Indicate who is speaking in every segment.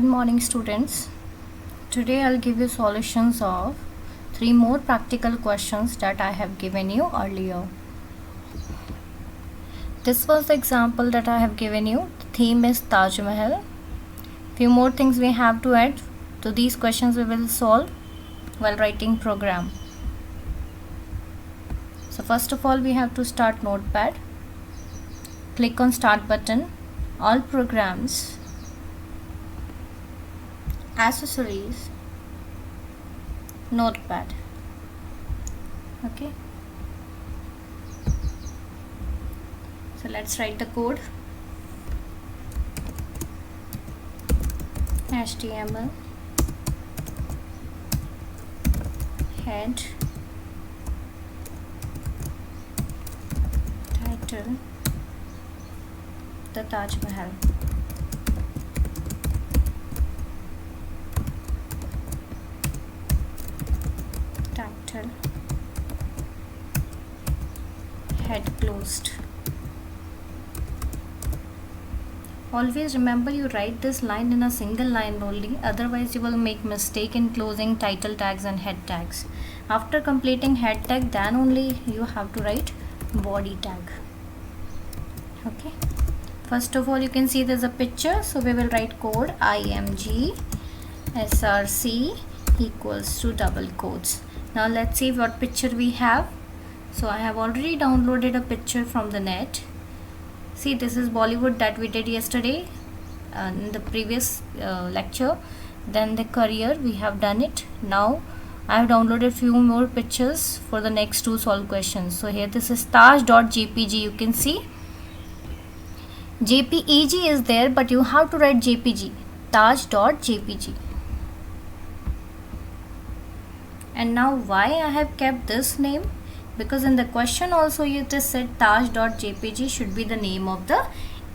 Speaker 1: Good morning, students. Today I'll give you solutions of 3 more practical questions that I have given you earlier. This was the example that I have given you. The theme is Taj Mahal. Few more things we have to add to these questions we will solve while writing program. So first of all we have to start Notepad. Click on Start button, All Programs, Accessories, Notepad. Okay, so let's write the code. HTML head title the Taj Mahal. Title head closed. Always remember you write this line in a single line only, otherwise you will make mistake in closing title tags and head tags. After completing head tag, then only you have to write body tag. Okay, first of all you can see there's a picture, so we will write code img src equals to double quotes. Now let's see what picture we have. So I have already downloaded a picture from the net. See, this is Bollywood that we did yesterday in the previous lecture. Then the career, we have done it. Now I have downloaded few more pictures for the next two solve questions. So here this is taj.jpg. you can see jpeg is there, but you have to write jpg, taj.jpg. And now why I have kept this name? Because in the question also it is said taj.jpg should be the name of the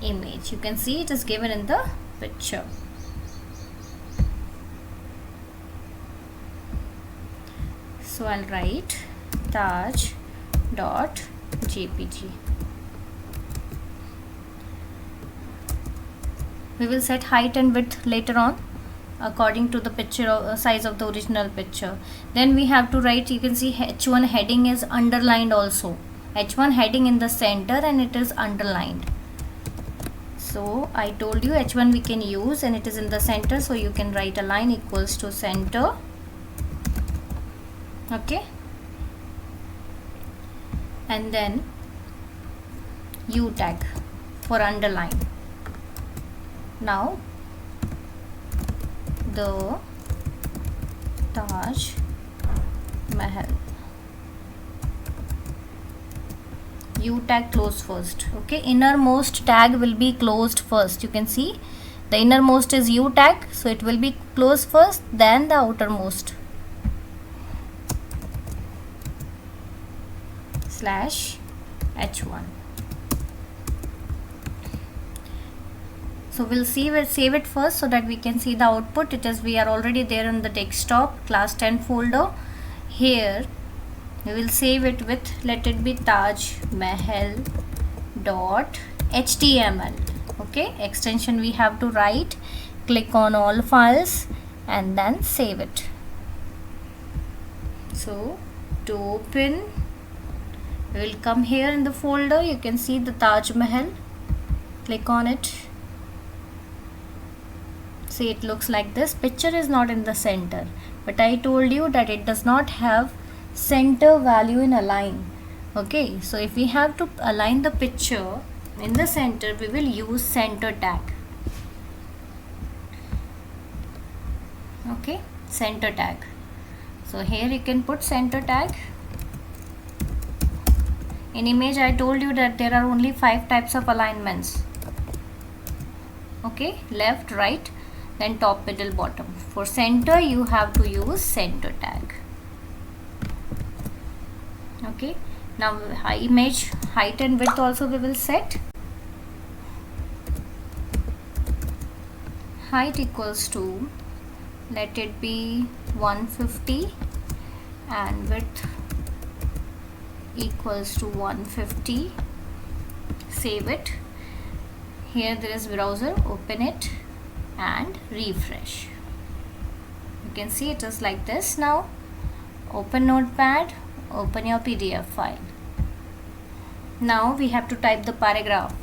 Speaker 1: image. You can see it is given in the picture. So I'll write taj.jpg. We will set height and width later on according to the picture size of the original picture. Then we have to write, you can see h1 heading is underlined also. H1 heading in the center and it is underlined. So I told you h1 we can use and it is in the center, so you can write a line equals to center. Okay, and then u tag for underline. Now the Taj Mahal, U tag close first. Okay, innermost tag will be closed first. You can see the innermost is U tag, so it will be closed first, then the outermost. Slash h1. So we'll save it first so that we can see the output. It is, we are already there on the desktop class 10 folder. Here we will save it with, let it be Taj Mahal dot html. Okay, extension we have to write. Click on all files and then save it. So to open, we will come here in the folder. You can see the Taj Mahal. Click on it. See, it looks like this. Picture is not in the center, but I told you that it does not have center value in align. Okay, so if we have to align the picture in the center, we will use center tag. Okay, center tag. So here you can put center tag. In image I told you that there are only 5 types of alignments. Okay, left, right, then top, middle, bottom. For center you have to use center tag. Okay, now image height and width also we will set. Height equals to, let it be 150 and width equals to 150. Save it. Here there is browser, open it. and refresh. You can see it is like this. Now open Notepad, open your PDF file. Now we have to type the paragraph.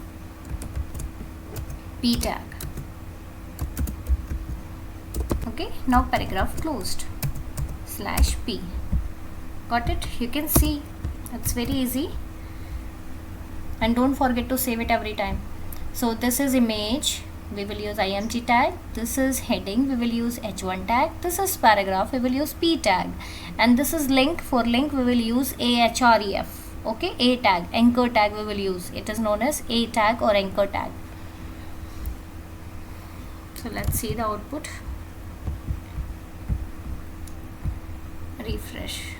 Speaker 1: P tag. Okay, now paragraph closed. /P. Got it? You can see it's very easy. And don't forget to save it every time. So this is image, we will use img tag. This is heading, we will use h1 tag. This is paragraph, we will use p tag. And this is link. For link we will use ahref. Okay, a tag, anchor tag we will use. It is known as a tag or anchor tag. So let's see the output. Refresh.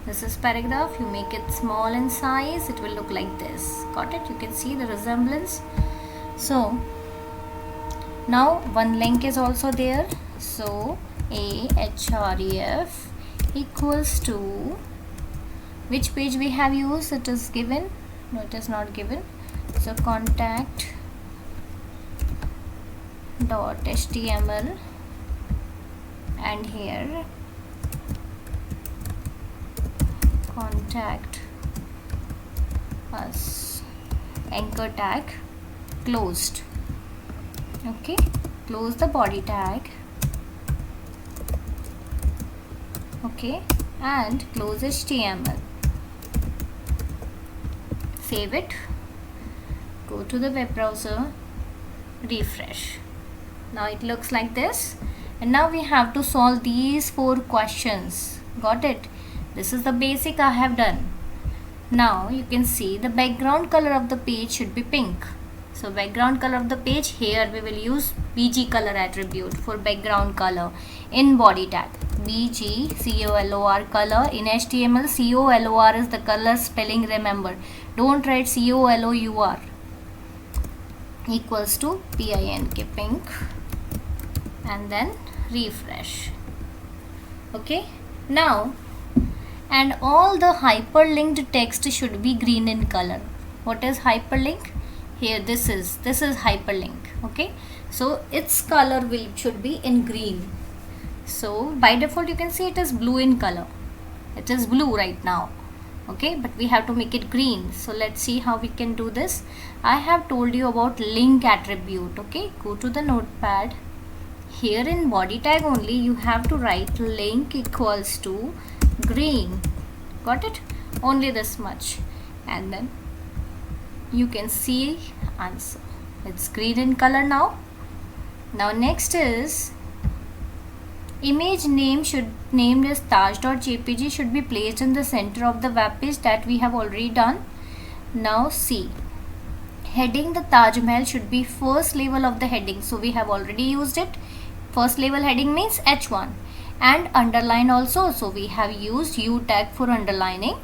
Speaker 1: This is paragraph. You make it small in size, it will look like this. Got it? You can see the resemblance. So now one link is also there. So ahref equals to which page we have used. It is given. No, it is not given. So contact .html and here contact us, anchor tag closed. Okay, close the body tag. Okay, and close HTML. Save it, go to the web browser, refresh. Now it looks like this. And now we have to solve these 4 questions. Got it? This is the basic I have done. Now you can see the background color of the page should be pink. So background color of the page, here we will use bg color attribute for background color in body tag. bg color color. In HTML color is the color spelling, remember. Don't write color. Equals to pink and then refresh. Okay, now and all the hyperlinked text should be green in color. What is hyperlink? Here this is hyperlink. Okay, so its color should be in green. So by default you can see it is blue in color. It is blue right now. Okay, but we have to make it green. So let's see how we can do this. I have told you about link attribute. Okay, go to the notepad. Here in body tag only you have to write link equals to green. Got it? Only this much. And then you can see answer. It's green in color now. Now next is image name should named as taj.jpg should be placed in the center of the web page. That we have already done. Now see, heading the Taj Mahal should be first level of the heading. So we have already used it. First level heading means h1, and underline also. So we have used u tag for underlining.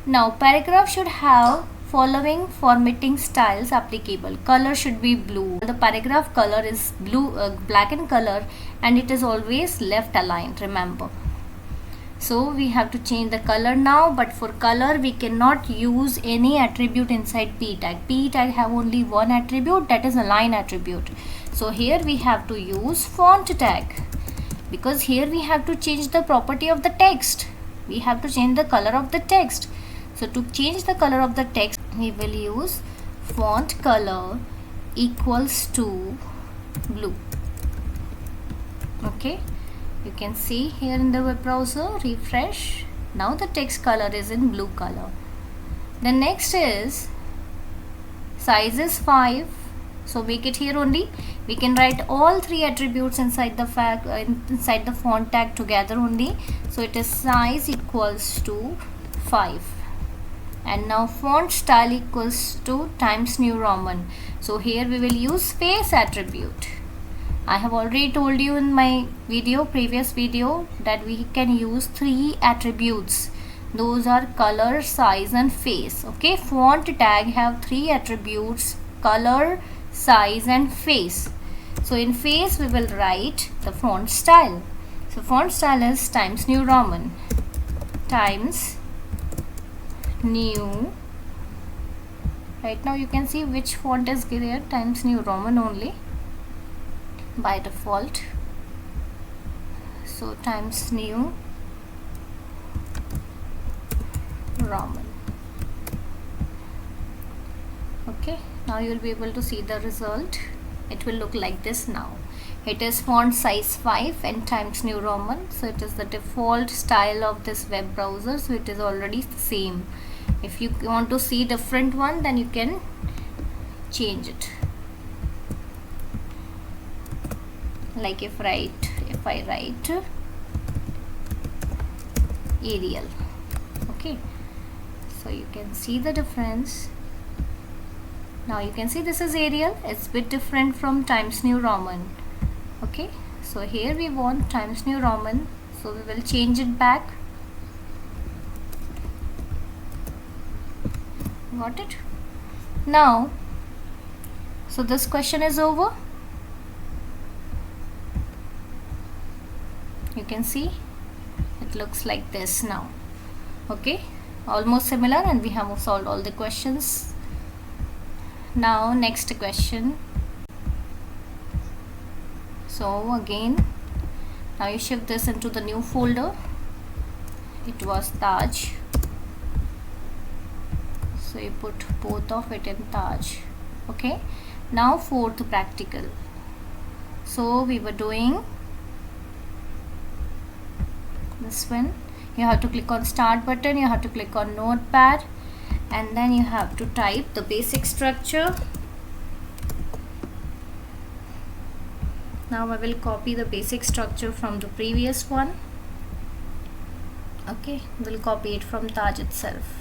Speaker 1: Now paragraph should have following formatting styles applicable. Color should be blue. The paragraph color is blue, black in color, and it is always left aligned, remember. So we have to change the color now, but for color we cannot use any attribute inside p tag. P tag have only one attribute, that is align attribute. So here we have to use font tag, because here we have to change the property of the text. We have to change the color of the text. So to change the color of the text, we will use font color equals to blue. Okay, you can see here in the web browser, refresh. Now the text color is in blue color. The next is size is 5. So make it here only. We can write all 3 attributes inside the font tag together only. So it is size equals to 5. And now font style equals to Times New Roman. So here we will use space attribute. I have already told you in my previous video, that we can use 3 attributes. Those are color, size and face. Okay, font tag have 3 attributes: color, size and face. So in face we will write the font style. So font style is Times New Roman. Times New. Right now you can see which font is there, Times New Roman only. by default. So Times New Roman. Okay, now you will be able to see the result. It will look like this now. It is font size 5 and Times New Roman, so it is the default style of this web browser, so it is already the same. If you want to see different one, then you can change it. Like if I write Arial, okay, so you can see the difference. Now you can see this is Arial. It's a bit different from Times New Roman. Okay, so here we want Times New Roman, so we will change it back. Got it? Now, so this question is over. You can see it looks like this now. Okay, almost similar, and we have solved all the questions. Now next question. So again, now you shift this into the new folder. It was Taj, so you put both of it in Taj. Okay, now fourth practical. So we were doing this one. You have to click on start button, you have to click on notepad, and then you have to type the basic structure. Now I will copy the basic structure from the previous one. Okay, we'll copy it from Taj itself.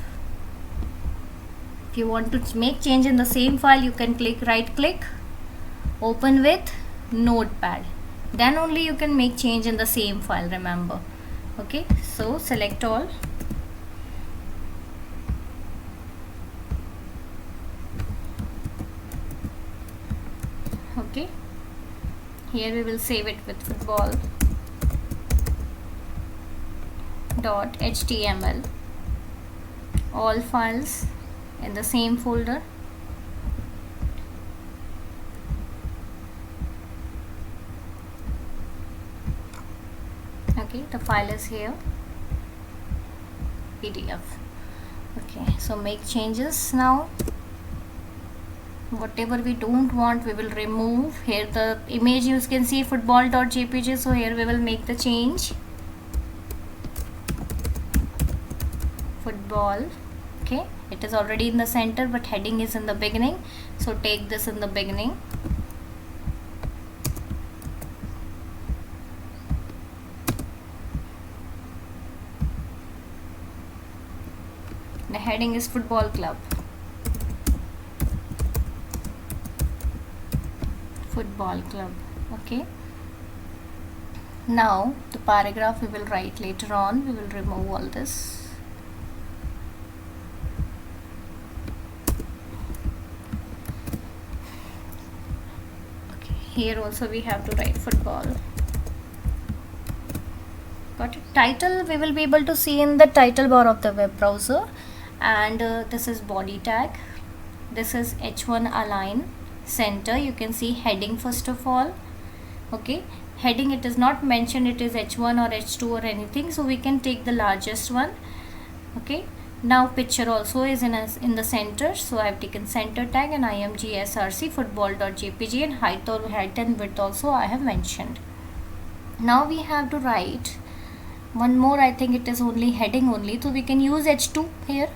Speaker 1: If you want to make change in the same file, you can right click, open with notepad, then only you can make change in the same file, remember. Okay, so select all. Okay, here we will save it with football.html, all files in the same folder. Okay, the file is here, PDF. Okay, so make changes now. Whatever we don't want, we will remove. Here the image you can see football.jpg, so here we will make the change, football. Okay, it is already in the center, but heading is in the beginning, so take this in the beginning. The heading is football club. Football club. Okay, now the paragraph we will write later on. We will remove all this. Okay, here also we have to write football. Got it? Title we will be able to see in the title bar of the web browser, and this is body tag. This is H1 align center. You can see heading first of all. Okay, heading, it is not mentioned it is H1 or H2 or anything, so we can take the largest one. Okay, now picture also is in the center, so I have taken center tag, and imgsrc football.jpg, and height and width also I have mentioned. Now we have to write one more. I think it is only heading only, so we can use H2 here.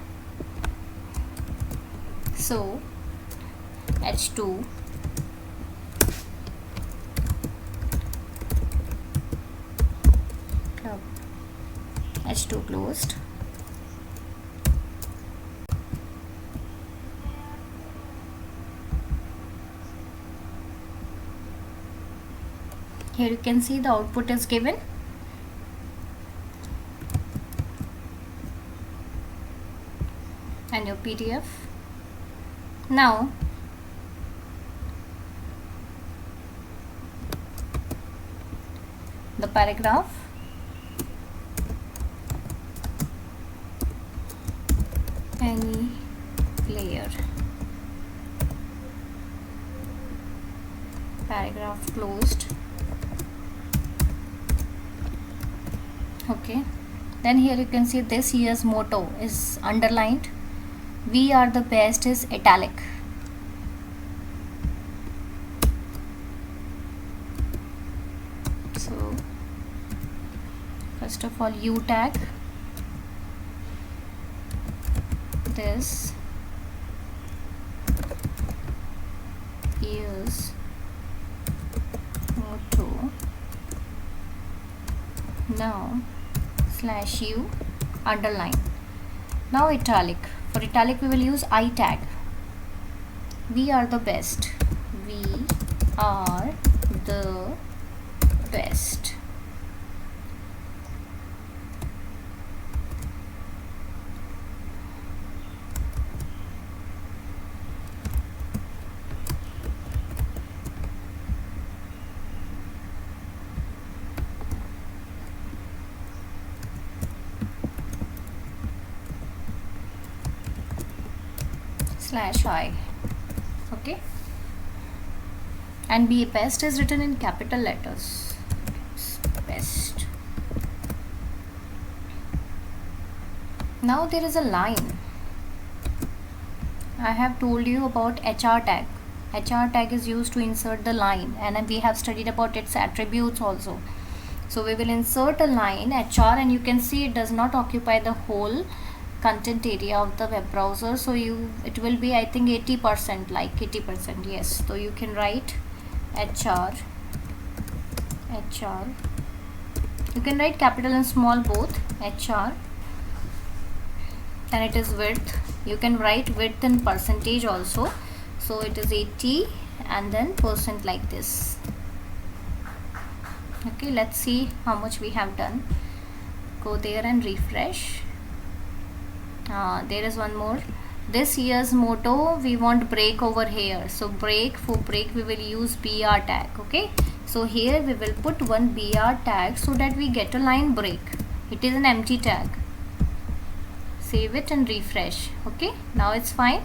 Speaker 1: So H2 club, H2 closed. Here you can see the output is given. And your PDF. Now the paragraph, any player, paragraph closed. Okay, then here you can see this year's motto is underlined. We are the best is italic. So first of all, U tag this year's motto. Now slash U underline. Now italic. For italic we will use I tag. We are the best. We are the best. Slash I. Okay, and be best is written in capital letters. Best. Now there is a line. I have told you about HR tag. HR tag is used to insert the line, and we have studied about its attributes also. So we will insert a line HR, and you can see it does not occupy the whole content area of the web browser, so it will be, I think, 80%, like 80%. Yes, so you can write HR. You can write capital and small both. HR, and it is width. You can write width in percentage also, so it is 80 and then percent, like this. Okay, let's see how much we have done. Go there and refresh. There is one more. This year's motto, we want break over here. So break, for break we will use BR tag. Okay, so here we will put one BR tag so that we get a line break. It is an empty tag. Save it and refresh. Okay, now it's fine.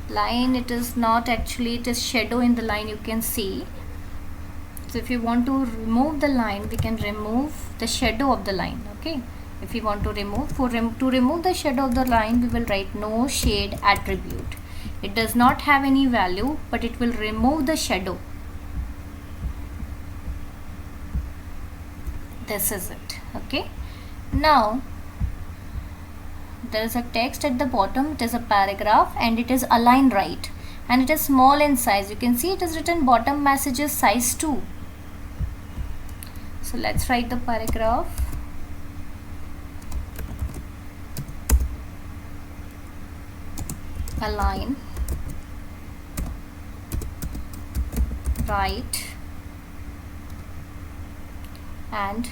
Speaker 1: Line, it is not actually, it is shadow in the line, you can see. So if you want to remove the line, we can remove the shadow of the line. Okay, if we want to remove, to remove the shadow of the line, we will write no shade attribute. It does not have any value, but it will remove the shadow. This is it. Okay, now there is a text at the bottom. It is a paragraph and it is aligned right, and it is small in size. You can see it is written bottom messages size 2. So let's write the paragraph. Align right, and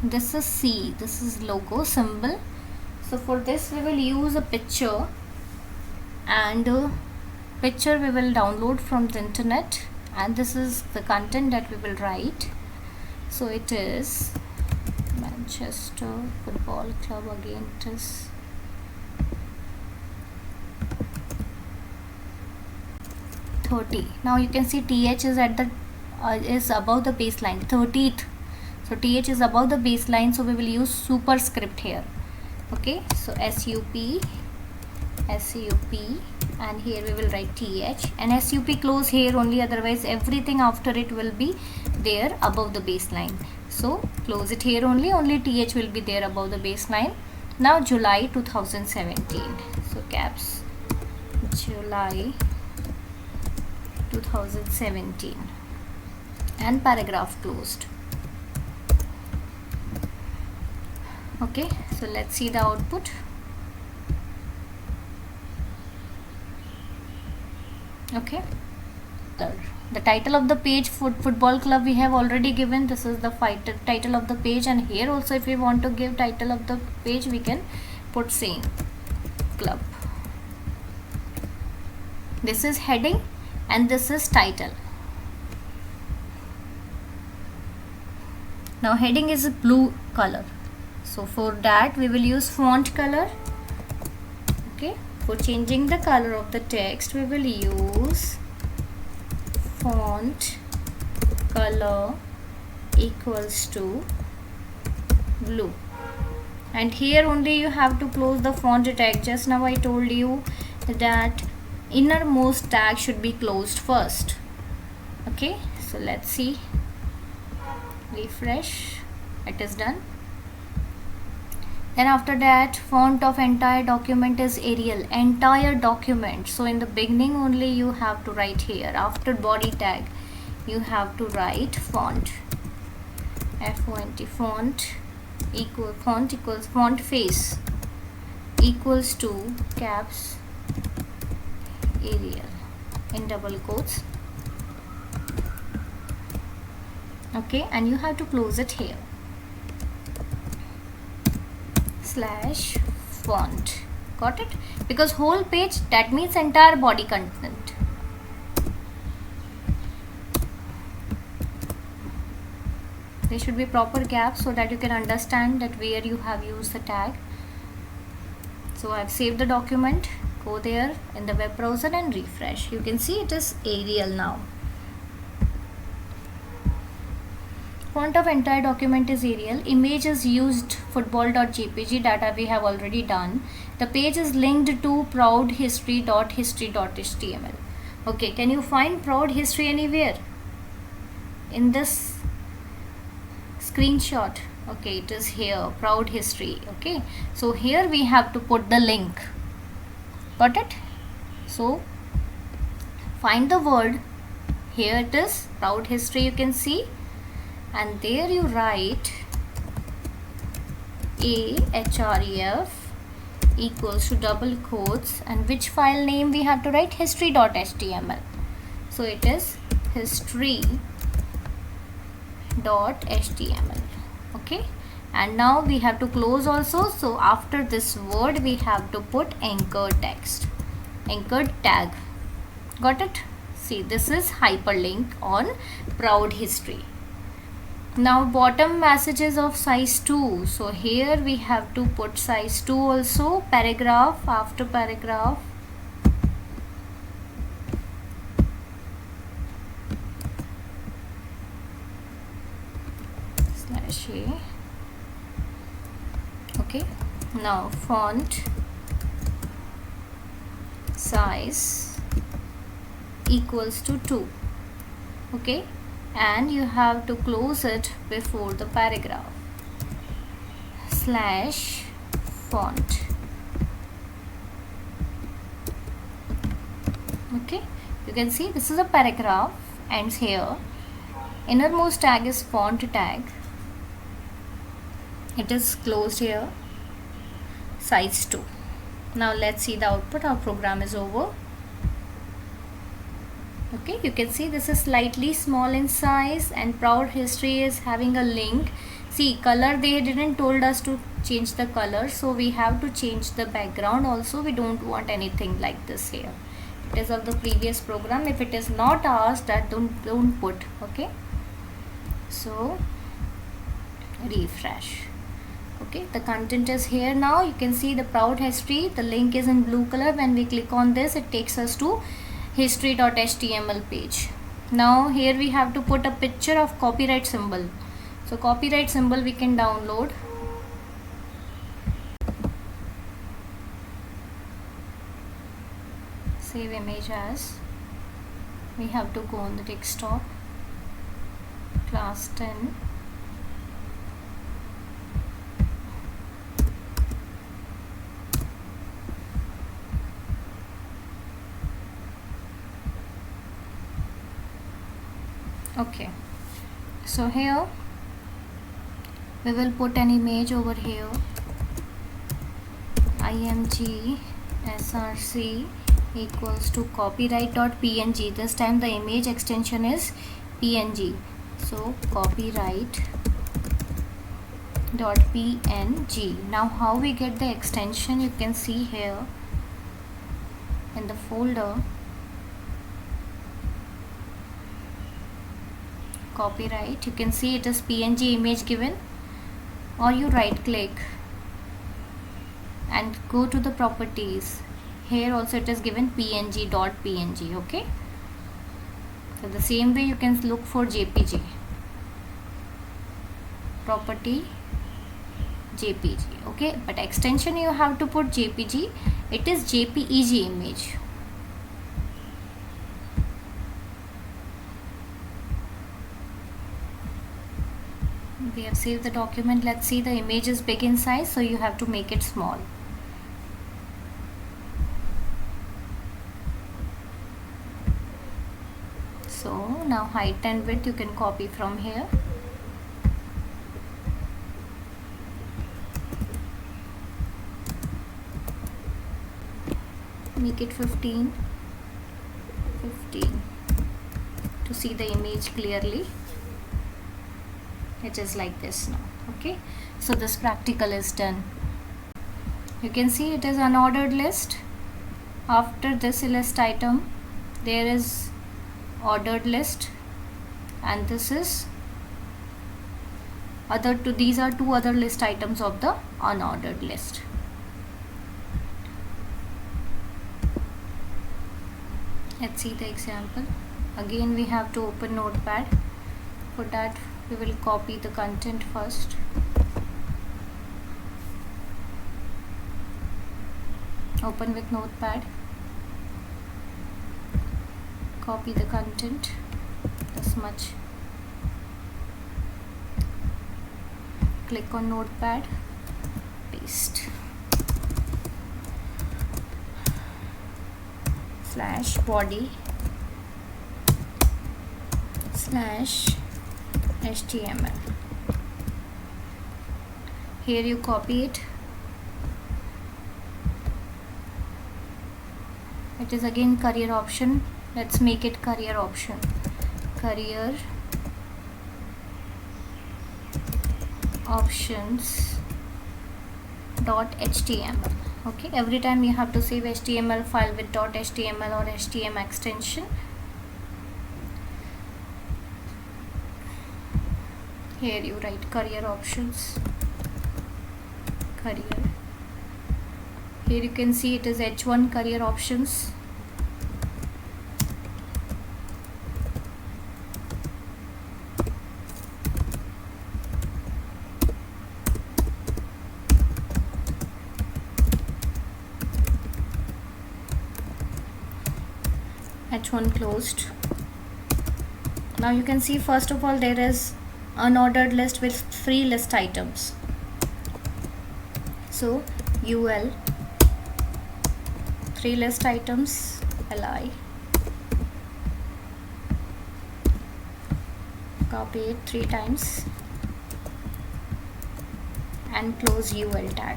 Speaker 1: this is C, this is logo symbol. So for this we will use a picture, and picture we will download from the internet, and this is the content that we will write. So it is Manchester Football Club. Again it is .30. Now you can see TH is at the is above the baseline, 30th. So TH is above the baseline, so we will use superscript here. Okay, so SUP, and here we will write TH, and SUP close here only, otherwise everything after it will be there above the baseline. So close it here only TH will be there above the baseline. Now July 2017. So caps July 2017, and paragraph closed. Okay, so let's see the output. Okay, the title of the page, football club, we have already given. This is the title of the page, and here also if we want to give title of the page, we can put same club. This is heading and this is title. Now heading is a blue color, so for that we will use font color. Okay, for changing the color of the text we will use font color equals to blue, and here only you have to close the font tag. Just now I told you that innermost tag should be closed first. Okay, so let's see, refresh, it is done. Then after that, font of entire document is Arial, entire document. So in the beginning only you have to write here, after body tag you have to write font, font equals font face equals to caps Arial in double quotes. Okay, and you have to close it here, slash font. Got it? Because whole page, that means entire body content. There should be proper gaps so that you can understand that where you have used the tag. So I've saved the document. Go there in the web browser and refresh. You can see it is Arial now. Font of entire document is Arial. Image is used football.jpg, data we have already done. The page is linked to proudhistory.history.html. Okay, can you find proud history anywhere in this screenshot? Okay, it is here, proud history. Okay, so here we have to put the link. Got it? So find the word. Here it is, proud history, you can see. And there you write ahref equals to double quotes, and which file name we have to write? history.html. So it is history.html. Okay, and now we have to close also. So after this word we have to put anchor text, anchored tag. Got it? See, this is hyperlink on proud history. Now bottom messages of size 2. So here we have to put size 2 also, paragraph after paragraph. Slash A. Okay. Now font size equals to 2. Okay. And you have to close it before the paragraph, slash font. Okay, you can see this is a paragraph, ends here. Innermost tag is font tag, it is closed here, size 2. Now let's see the output. Our program is over. Okay, you can see this is slightly small in size, and proud history is having a link. See, color, they didn't told us to change the color, so we have to change the background also. We don't want anything like this here. It is of the previous program. If it is not asked, that don't put. Okay, so refresh. Okay, the content is here now. You can see the proud history, the link is in blue color. When we click on this, it takes us to history.html page. Now here we have to put a picture of copyright symbol. So copyright symbol we can download. Save image as. We have to go on the desktop, class 10. Okay, so here we will put an image over here, img src equals to copyright.png. this time the image extension is png, so copyright.png. now how we get the extension, you can see here in the folder copyright, you can see it is png image given, or you right click and go to the properties. Here also it is given png.png. okay, So the same way you can look for JPG, property JPG, okay, but extension you have to put JPG. It is JPEG image. We have saved the document. Let's see, the image is big in size, so you have to make it small. So now height and width you can copy from here. Make it 15 to see the image clearly. It is like this now. Okay, so this practical is done. You can see it is unordered list. After this list item there is ordered list, and this is other two. These are two other list items of the unordered list. Let's see the example. Again we have to open Notepad. For that we will copy the content first. Open with Notepad. Copy the content this much. Click on Notepad. Paste. /body /HTML. Here you copy it. It is again career option. Let's make it career option. Career options .html. Okay, every time you have to save HTML file with .html or HTML extension. Here you write career options, career. Here you can see it is H1 career options. H1 closed. Now you can see first of all there is unordered list with free list items. So UL free list items li, copy it 3 times and close UL tag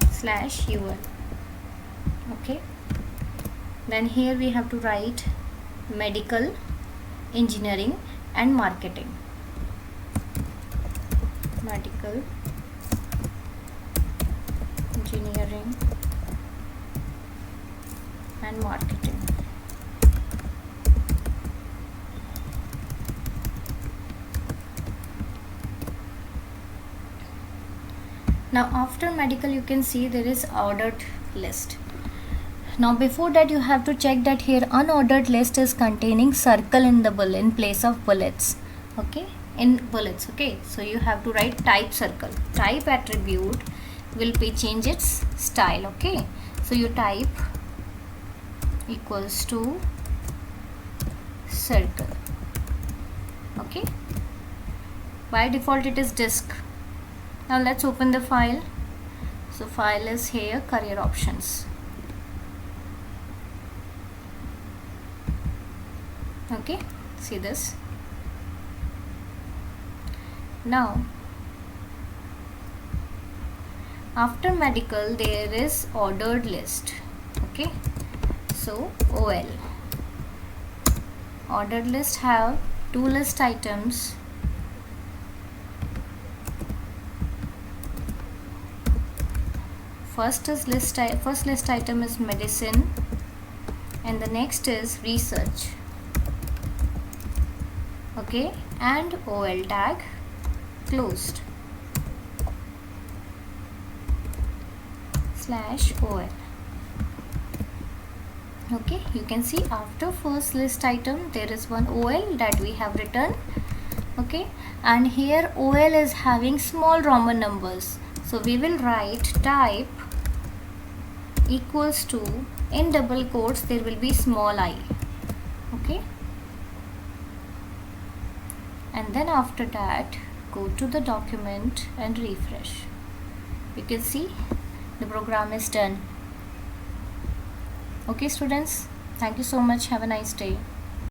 Speaker 1: /UL. Okay, then here we have to write medical, engineering and marketing. Medical, engineering and marketing. Now after medical you can see there is ordered list. Now before that you have to check that here unordered list is containing circle in the bullet in place of bullets. Okay, in bullets. Okay, so you have to write type circle. Type attribute will be change its style. Okay, so you type equals to circle. Okay, by default it is disk. Now let's open the file. So file is here, career options. Okay, see this. Now after medical there is ordered list. Okay, so OL ordered list have 2 list items. First list item is medicine and the next is research. Okay, and OL tag closed /OL. Okay, you can see after first list item there is one OL that we have written. Okay, and here OL is having small Roman numbers, so we will write type equals to, in double quotes there will be small I. Okay, and then after that go to the document and refresh. You can see the program is done. Okay students, thank you so much, have a nice day.